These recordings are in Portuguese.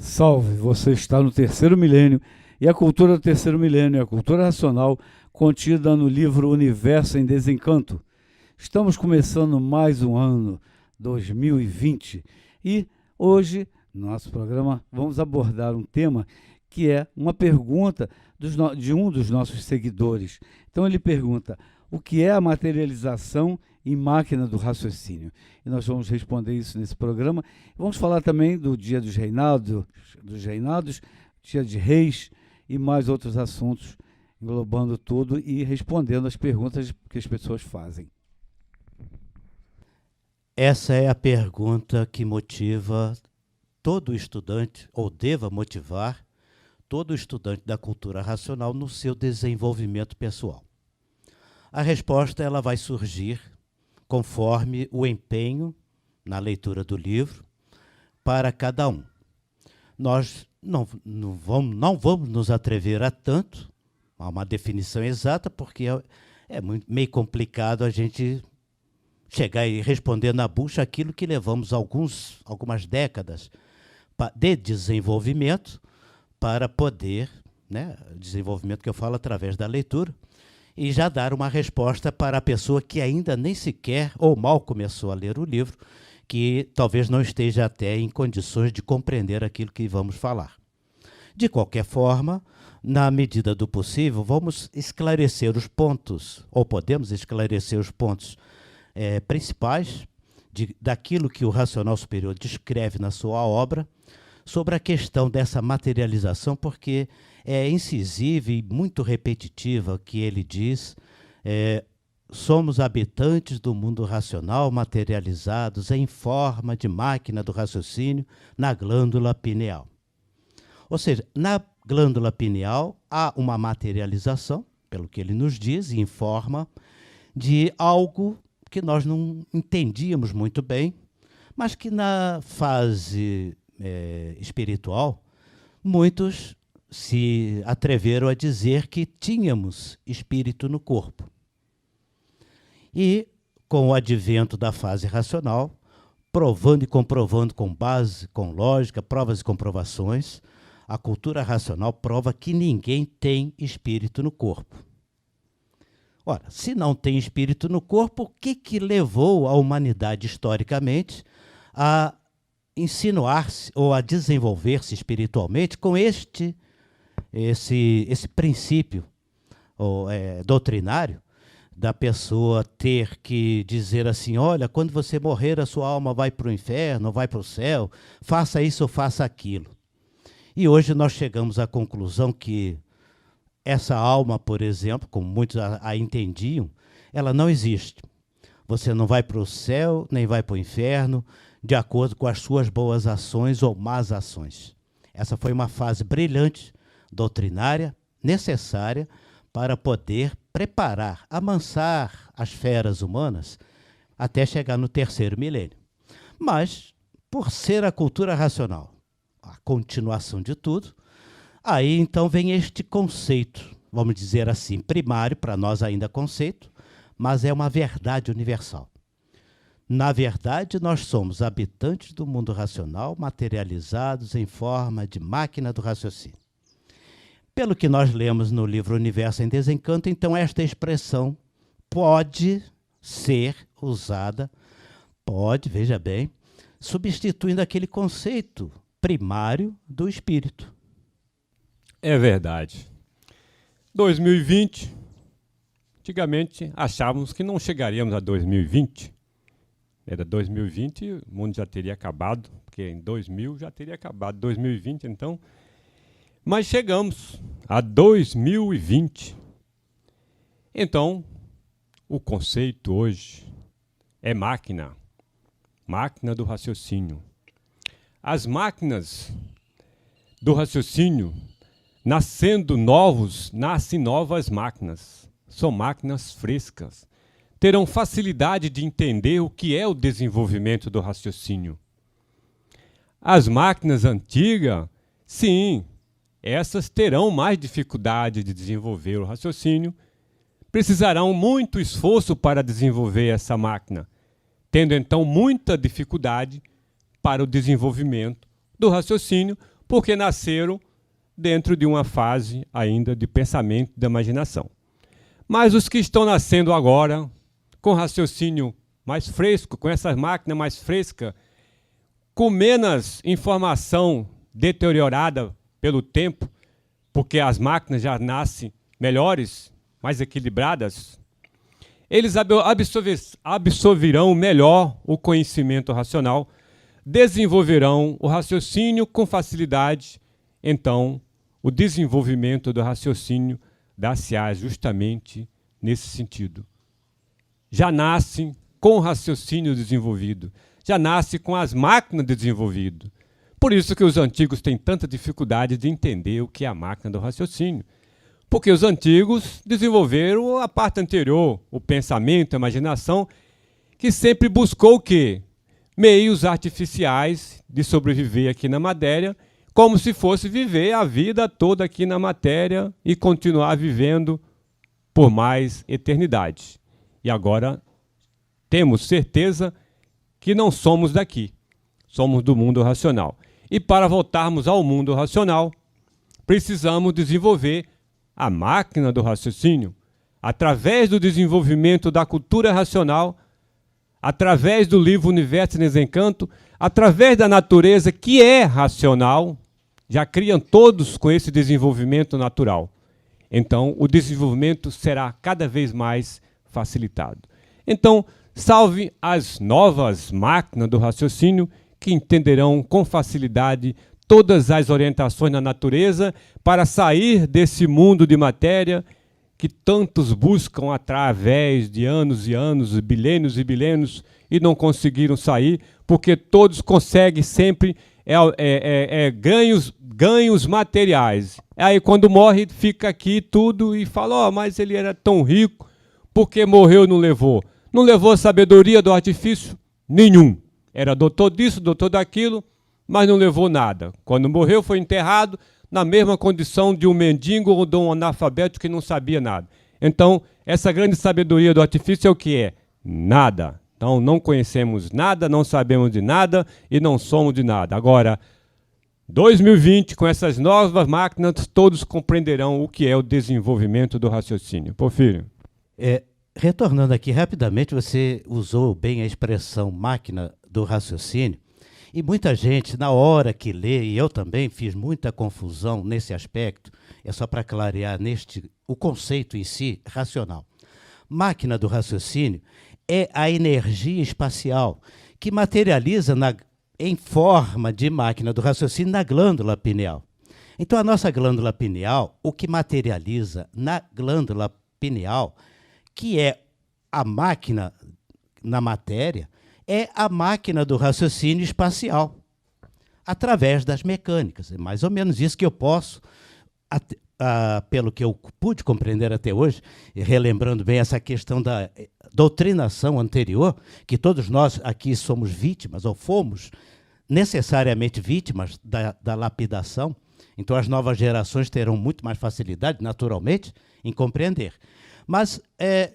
Salve, você está no terceiro milênio e a cultura do terceiro milênio é a cultura racional contida no livro Universo em Desencanto. Estamos começando mais um ano, 2020, e hoje, no nosso programa, vamos abordar um tema que é uma pergunta de um dos nossos seguidores. Então ele pergunta: o que é a materialização em máquina do raciocínio? E nós vamos responder isso nesse programa. Vamos falar também do Dia dos Reinados, Dia de Reis e mais outros assuntos, englobando tudo e respondendo as perguntas que as pessoas fazem. Essa é a pergunta que motiva todo estudante, ou deva motivar todo estudante da cultura racional no seu desenvolvimento pessoal. A resposta ela vai surgir conforme o empenho na leitura do livro para cada um. Nós não vamos nos atrever a tanto, a uma definição exata, porque é meio complicado a gente chegar e responder na bucha aquilo que levamos algumas décadas de desenvolvimento para poder, desenvolvimento que eu falo através da leitura, e já dar uma resposta para a pessoa que ainda nem sequer ou mal começou a ler o livro, que talvez não esteja até em condições de compreender aquilo que vamos falar. De qualquer forma, na medida do possível, vamos esclarecer os pontos, ou podemos esclarecer os pontos principais daquilo que o Racional Superior descreve na sua obra, sobre a questão dessa materialização, porque é incisiva e muito repetitiva que ele diz: somos habitantes do mundo racional materializados em forma de máquina do raciocínio na glândula pineal. Ou seja, na glândula pineal há uma materialização, pelo que ele nos diz e informa, de algo que nós não entendíamos muito bem, mas que na fase espiritual, muitos se atreveram a dizer que tínhamos espírito no corpo. E, com o advento da fase racional, provando e comprovando com base, com lógica, provas e comprovações, a cultura racional prova que ninguém tem espírito no corpo. Ora, se não tem espírito no corpo, o que levou a humanidade historicamente a insinuar-se ou a desenvolver-se espiritualmente com esse princípio doutrinário da pessoa ter que dizer assim: olha, quando você morrer a sua alma vai para o inferno, vai para o céu, faça isso ou faça aquilo. E hoje nós chegamos à conclusão que essa alma, por exemplo, como muitos a entendiam, ela não existe. Você não vai para o céu, nem vai para o inferno, de acordo com as suas boas ações ou más ações. Essa foi uma fase brilhante, doutrinária, necessária para poder preparar, amansar as feras humanas até chegar no terceiro milênio. Mas, por ser a cultura racional a continuação de tudo, aí então vem este conceito, vamos dizer assim, primário, para nós ainda conceito, mas é uma verdade universal. Na verdade, nós somos habitantes do mundo racional, materializados em forma de máquina do raciocínio. Pelo que nós lemos no livro Universo em Desencanto, então esta expressão pode ser usada, veja bem, substituindo aquele conceito primário do espírito. É verdade. 2020, antigamente achávamos que não chegaríamos a 2020. Era 2020 e o mundo já teria acabado, porque em 2000 já teria acabado, 2020 então. Mas chegamos a 2020. Então, o conceito hoje é máquina do raciocínio. As máquinas do raciocínio, nascem novas máquinas. São máquinas frescas. Terão facilidade de entender o que é o desenvolvimento do raciocínio. As máquinas antigas, sim, essas terão mais dificuldade de desenvolver o raciocínio, precisarão muito esforço para desenvolver essa máquina, tendo então muita dificuldade para o desenvolvimento do raciocínio, porque nasceram dentro de uma fase ainda de pensamento e de imaginação. Mas os que estão nascendo agora, com raciocínio mais fresco, com essas máquinas mais frescas, com menos informação deteriorada pelo tempo, porque as máquinas já nascem melhores, mais equilibradas, eles absorverão melhor o conhecimento racional, desenvolverão o raciocínio com facilidade. Então, o desenvolvimento do raciocínio dá-se-á justamente nesse sentido. Já nasce com o raciocínio desenvolvido, já nasce com as máquinas desenvolvidas. Por isso que os antigos têm tanta dificuldade de entender o que é a máquina do raciocínio. Porque os antigos desenvolveram a parte anterior, o pensamento, a imaginação, que sempre buscou o quê? Meios artificiais de sobreviver aqui na matéria, como se fosse viver a vida toda aqui na matéria e continuar vivendo por mais eternidade. E agora temos certeza que não somos daqui, somos do mundo racional. E para voltarmos ao mundo racional, precisamos desenvolver a máquina do raciocínio, através do desenvolvimento da cultura racional, através do livro Universo em Desencanto, através da natureza que é racional, já criam todos com esse desenvolvimento natural. Então, o desenvolvimento será cada vez mais facilitado. Então, salve as novas máquinas do raciocínio que entenderão com facilidade todas as orientações na natureza para sair desse mundo de matéria que tantos buscam através de anos e anos, bilênios e bilênios, e não conseguiram sair, porque todos conseguem sempre ganhos materiais. Aí quando morre, fica aqui tudo e fala, oh, mas ele era tão rico, porque morreu e não levou? Não levou sabedoria do artifício? Nenhum. Era doutor disso, doutor daquilo, mas não levou nada. Quando morreu, foi enterrado na mesma condição de um mendigo ou de um analfabeto que não sabia nada. Então, essa grande sabedoria do artifício é o que é? Nada. Então, não conhecemos nada, não sabemos de nada e não somos de nada. Agora, 2020, com essas novas máquinas, todos compreenderão o que é o desenvolvimento do raciocínio. Porfírio. Retornando aqui rapidamente, você usou bem a expressão máquina do raciocínio. E muita gente, na hora que lê, e eu também fiz muita confusão nesse aspecto, é só para clarear o conceito em si, racional. Máquina do raciocínio é a energia espacial que materializa em forma de máquina do raciocínio na glândula pineal. Então, a nossa glândula pineal, o que materializa na glândula pineal, que é a máquina na matéria, é a máquina do raciocínio espacial, através das mecânicas. É mais ou menos isso que eu posso, pelo que eu pude compreender até hoje, e relembrando bem essa questão da doutrinação anterior, que todos nós aqui somos vítimas, ou fomos necessariamente vítimas da lapidação. Então as novas gerações terão muito mais facilidade, naturalmente, em compreender. Mas,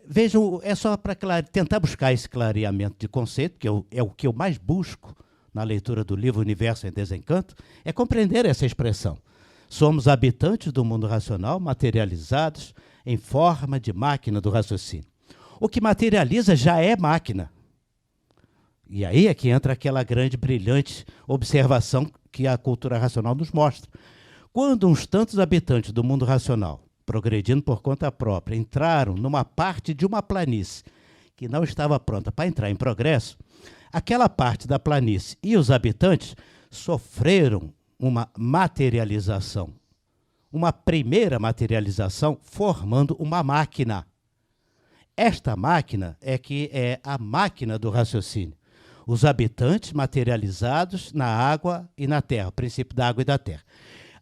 vejam, é só para tentar buscar esse clareamento de conceito, que é o que eu mais busco na leitura do livro Universo em Desencanto, é compreender essa expressão. Somos habitantes do mundo racional, materializados em forma de máquina do raciocínio. O que materializa já é máquina. E aí é que entra aquela grande, brilhante observação que a cultura racional nos mostra. Quando uns tantos habitantes do mundo racional, progredindo por conta própria, entraram numa parte de uma planície que não estava pronta para entrar em progresso, aquela parte da planície e os habitantes sofreram uma materialização, uma primeira materialização formando uma máquina. Esta máquina é a máquina do raciocínio. Os habitantes materializados na água e na terra, o princípio da água e da terra.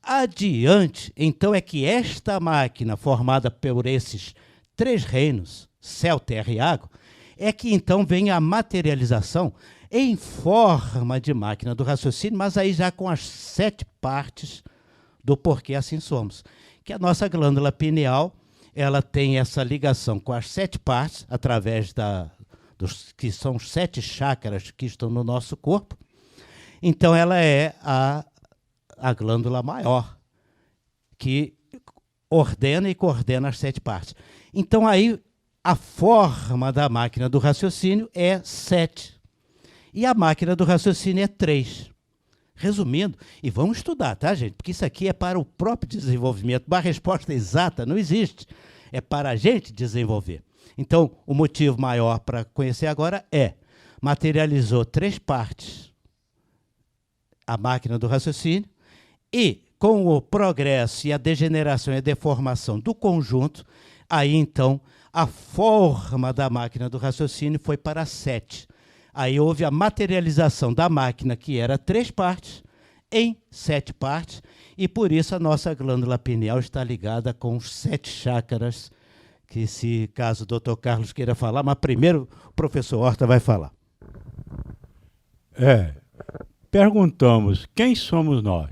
Adiante, então, é que esta máquina, formada por esses três reinos, céu, terra e água, é que então vem a materialização em forma de máquina do raciocínio, mas aí já com as 7 partes do porquê assim somos. Que a nossa glândula pineal, ela tem essa ligação com as 7 partes, através que são os 7 chakras que estão no nosso corpo. Então, ela é a a glândula maior, que ordena e coordena as 7 partes. Então, aí, a forma da máquina do raciocínio é 7. E a máquina do raciocínio é 3. Resumindo, e vamos estudar, tá, gente? Porque isso aqui é para o próprio desenvolvimento. Uma resposta exata não existe. É para a gente desenvolver. Então, o motivo maior para conhecer agora é: materializou 3 partes a máquina do raciocínio, e com o progresso e a degeneração e a deformação do conjunto, aí então a forma da máquina do raciocínio foi para 7. Aí houve a materialização da máquina, que era 3 partes, em 7 partes, e por isso a nossa glândula pineal está ligada com os 7 chakras, que, se caso o doutor Carlos queira falar, mas primeiro o professor Horta vai falar. Perguntamos, quem somos nós?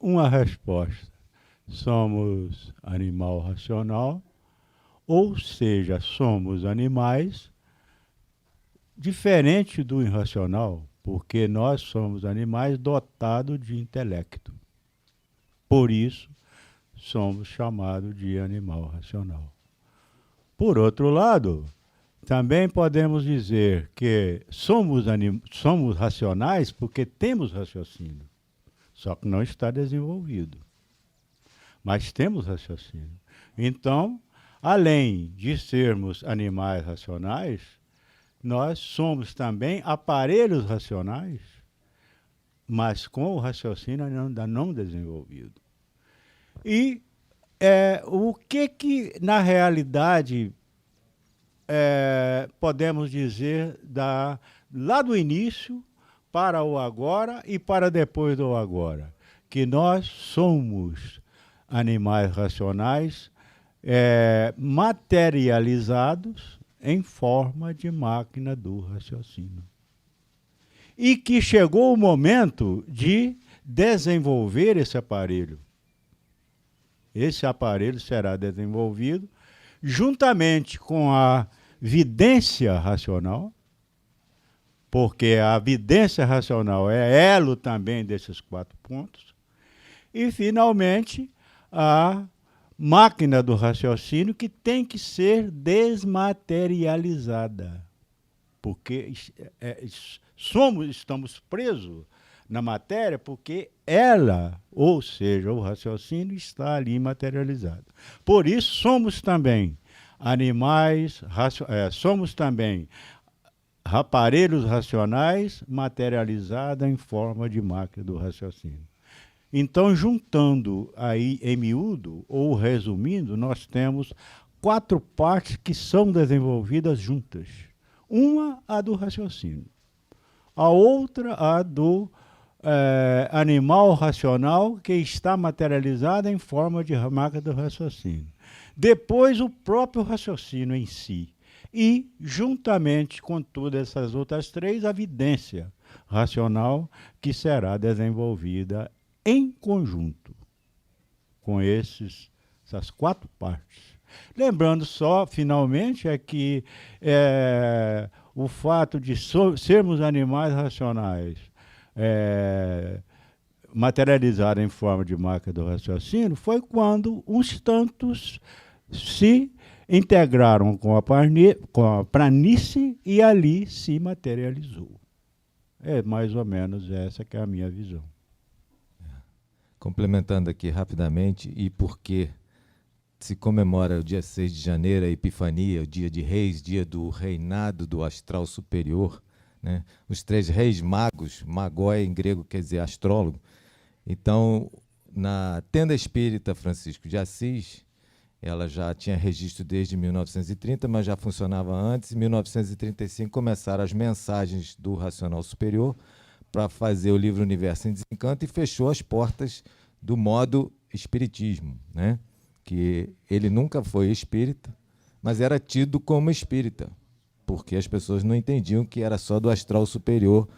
Uma resposta: somos animal racional, ou seja, somos animais diferente do irracional, porque nós somos animais dotados de intelecto. Por isso, somos chamados de animal racional. Por outro lado, também podemos dizer que somos racionais porque temos raciocínio, só que não está desenvolvido. Mas temos raciocínio. Então, além de sermos animais racionais, nós somos também aparelhos racionais, mas com o raciocínio ainda não desenvolvido. E o que na realidade podemos dizer lá do início para o agora e para depois do agora? Que nós somos animais racionais materializados em forma de máquina do raciocínio. E que chegou o momento de desenvolver esse aparelho. Esse aparelho será desenvolvido juntamente com a vidência racional, porque a vidência racional é elo também desses 4 pontos, e, finalmente, a máquina do raciocínio, que tem que ser desmaterializada, porque estamos presos na matéria porque ela, ou seja, o raciocínio, está ali materializado. Por isso, somos também animais, somos também aparelhos racionais materializados em forma de máquina do raciocínio. Então, juntando aí em miúdo, ou resumindo, nós temos 4 partes que são desenvolvidas juntas. Uma, a do raciocínio. A outra, a do animal racional, que está materializada em forma de máquina do raciocínio. Depois, o próprio raciocínio em si. E, juntamente com todas essas outras 3, a vidência racional, que será desenvolvida em conjunto com essas 4 partes. Lembrando só, finalmente, que o fato de sermos animais racionais materializados em forma de máquina do raciocínio foi quando uns tantos se integraram com a planície e ali se materializou. É mais ou menos essa que é a minha visão. Complementando aqui rapidamente, e porque se comemora o dia 6 de janeiro, a Epifania, o dia de reis, dia do reinado do astral superior, né? Os 3 reis magos, magói em grego quer dizer astrólogo. Então, na tenda espírita Francisco de Assis, ela já tinha registro desde 1930, mas já funcionava antes. Em 1935 começaram as mensagens do Racional Superior para fazer o livro Universo em Desencanto, e fechou as portas do modo espiritismo, né? Que ele nunca foi espírita, mas era tido como espírita, porque as pessoas não entendiam que era só do astral superior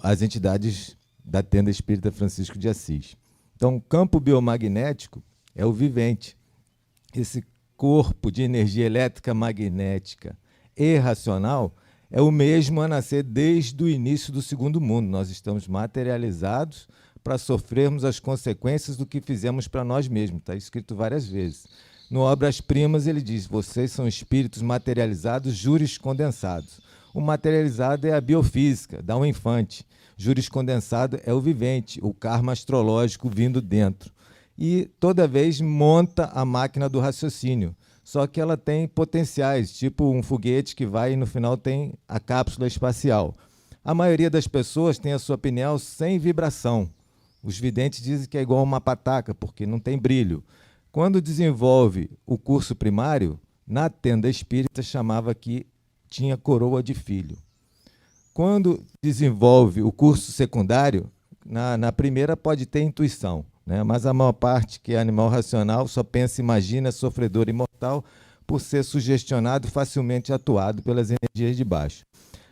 as entidades da tenda espírita Francisco de Assis. Então, o campo biomagnético é o vivente. Esse corpo de energia elétrica magnética e racional é o mesmo a nascer desde o início do segundo mundo. Nós estamos materializados para sofrermos as consequências do que fizemos para nós mesmos. Está escrito várias vezes. No Obras Primas ele diz: vocês são espíritos materializados, juriscondensados. O materializado é a biofísica, dá um infante. Juriscondensado é o vivente, o karma astrológico vindo dentro. E toda vez monta a máquina do raciocínio. Só que ela tem potenciais, tipo um foguete que vai e no final tem a cápsula espacial. A maioria das pessoas tem a sua pineal sem vibração. Os videntes dizem que é igual uma pataca, porque não tem brilho. Quando desenvolve o curso primário, na tenda espírita chamava que tinha coroa de filho. Quando desenvolve o curso secundário, na primeira pode ter intuição, né? Mas a maior parte, que é animal racional, só pensa, imagina, sofredor imortal, por ser sugestionado e facilmente atuado pelas energias de baixo.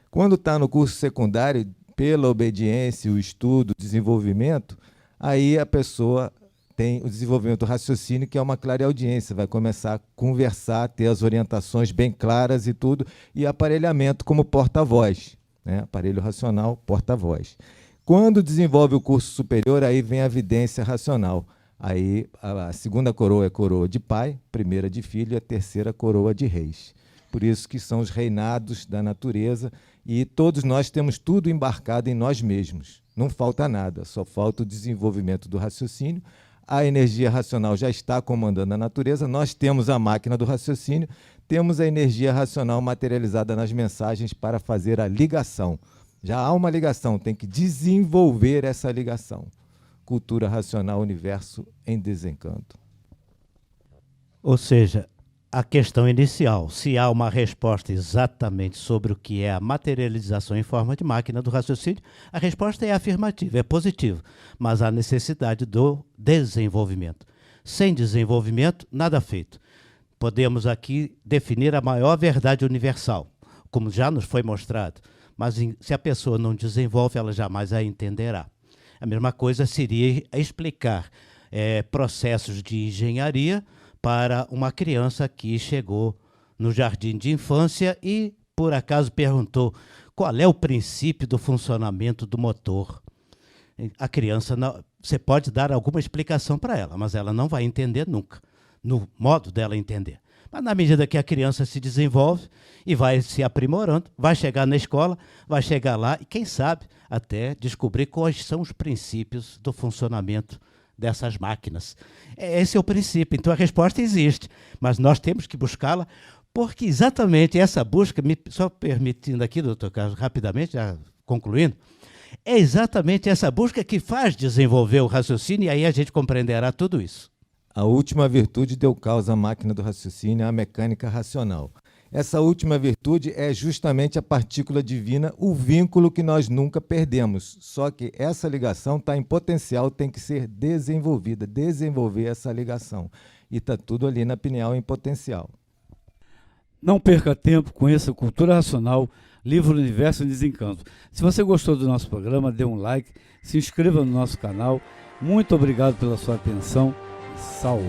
Quando está no curso secundário, pela obediência, o estudo, o desenvolvimento, aí a pessoa tem o desenvolvimento do raciocínio, que é uma clareaudiência, vai começar a conversar, ter as orientações bem claras e tudo, e aparelhamento como porta-voz, né? Aparelho racional, porta-voz. Quando desenvolve o curso superior, aí vem a vidência racional. Aí a segunda coroa é coroa de pai, primeira de filho e a terceira coroa de reis. Por isso que são os reinados da natureza e todos nós temos tudo embarcado em nós mesmos. Não falta nada, só falta o desenvolvimento do raciocínio. A energia racional já está comandando a natureza, nós temos a máquina do raciocínio, temos a energia racional materializada nas mensagens para fazer a ligação. Já há uma ligação, tem que desenvolver essa ligação. Cultura racional, universo em desencanto. Ou seja, a questão inicial, se há uma resposta exatamente sobre o que é a materialização em forma de máquina do raciocínio, a resposta é afirmativa, é positiva, mas há necessidade do desenvolvimento. Sem desenvolvimento, nada feito. Podemos aqui definir a maior verdade universal, como já nos foi mostrado, mas se a pessoa não desenvolve, ela jamais a entenderá. A mesma coisa seria explicar processos de engenharia para uma criança que chegou no jardim de infância e, por acaso, perguntou qual é o princípio do funcionamento do motor. A criança, não, você pode dar alguma explicação para ela, mas ela não vai entender nunca, no modo dela entender. Mas na medida que a criança se desenvolve e vai se aprimorando, vai chegar na escola, vai chegar lá e, quem sabe, até descobrir quais são os princípios do funcionamento dessas máquinas. Esse é o princípio. Então a resposta existe, mas nós temos que buscá-la, porque exatamente essa busca, só permitindo aqui, doutor Carlos, rapidamente, já concluindo, é exatamente essa busca que faz desenvolver o raciocínio e aí a gente compreenderá tudo isso. A última virtude deu causa à máquina do raciocínio, à mecânica racional. Essa última virtude é justamente a partícula divina, o vínculo que nós nunca perdemos. Só que essa ligação está em potencial, tem que ser desenvolvida, desenvolver essa ligação. E está tudo ali na pineal em potencial. Não perca tempo, conheça Cultura Racional, livro Universo em Desencanto. Se você gostou do nosso programa, dê um like, se inscreva no nosso canal. Muito obrigado pela sua atenção e salve!